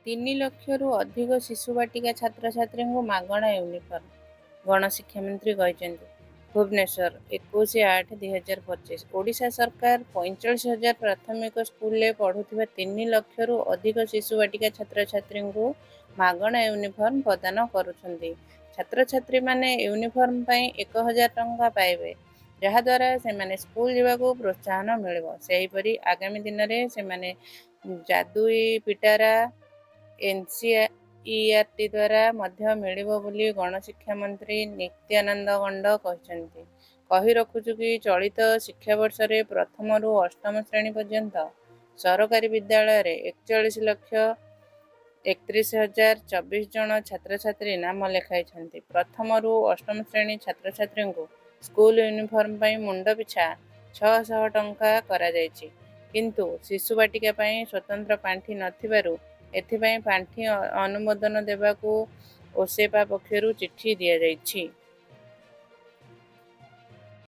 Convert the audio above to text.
3 ଲକ୍ଷରୁ ଅଧିକ ଶିଶୁ ବାଟିକା ଛାତ୍ରଛାତ୍ରୀଙ୍କୁ ମାଗଣା ୟୁନିଫର୍ମ, ଗଣଶିକ୍ଷା ମନ୍ତ୍ରୀ କହିଛନ୍ତି। ଭୁବନେଶ୍ୱର 21/8/2025 ଓଡ଼ିଶା ସରକାର 45,000 ପ୍ରାଥମିକ ସ୍କୁଲରେ ପଢ଼ୁଥିବା 3 ଲକ୍ଷରୁ ଅଧିକ ଶିଶୁ ବାଟିକା ଛାତ୍ରଛାତ୍ରୀଙ୍କୁ ମାଗଣା ୟୁନିଫର୍ମ ପ୍ରଦାନ କରୁଛନ୍ତି। ଛାତ୍ରଛାତ୍ରୀମାନେ ୟୁନିଫର୍ମ ପାଇଁ 1,000 ଟଙ୍କା ପାଇବେ, ଯାହାଦ୍ୱାରା ସେମାନେ ସ୍କୁଲ ଯିବାକୁ ପ୍ରୋତ୍ସାହନ ମିଳିବ। ସେହିପରି ଆଗାମୀ ଦିନରେ ସେମାନେ ଯାଦୁଇ ପିଟାରା ଏନ୍ସିଇଆରଟି ଦ୍ୱାରା ମଧ୍ୟ ମିଳିବ ବୋଲି ଗଣଶିକ୍ଷା ମନ୍ତ୍ରୀ ନିତ୍ୟାନନ୍ଦ ଗଣ୍ଡ କହିଛନ୍ତି। କହି ରଖୁଛୁ କି ଚଳିତ ଶିକ୍ଷାବର୍ଷରେ ପ୍ରଥମରୁ ଅଷ୍ଟମ ଶ୍ରେଣୀ ପର୍ଯ୍ୟନ୍ତ ସରକାରୀ ବିଦ୍ୟାଳୟରେ 41,31,024 ଜଣ ଛାତ୍ରଛାତ୍ରୀ ନାମ ଲେଖାଇଛନ୍ତି। ପ୍ରଥମରୁ ଅଷ୍ଟମ ଶ୍ରେଣୀ ଛାତ୍ରଛାତ୍ରୀଙ୍କୁ ସ୍କୁଲ ୟୁନିଫର୍ମ ପାଇଁ ମୁଣ୍ଡ ପିଛା 600 ଟଙ୍କା କରାଯାଇଛି। କିନ୍ତୁ ଶିଶୁ ବାଟିକା ପାଇଁ ସ୍ୱତନ୍ତ୍ର ପାଣ୍ଠି ନଥିବାରୁ ଏଥିପାଇଁ ପାଣ୍ଠି ଅନୁମୋଦନ ଦେବାକୁ ଓସେପା ପକ୍ଷରୁ ଚିଠି ଦିଆଯାଇଛି।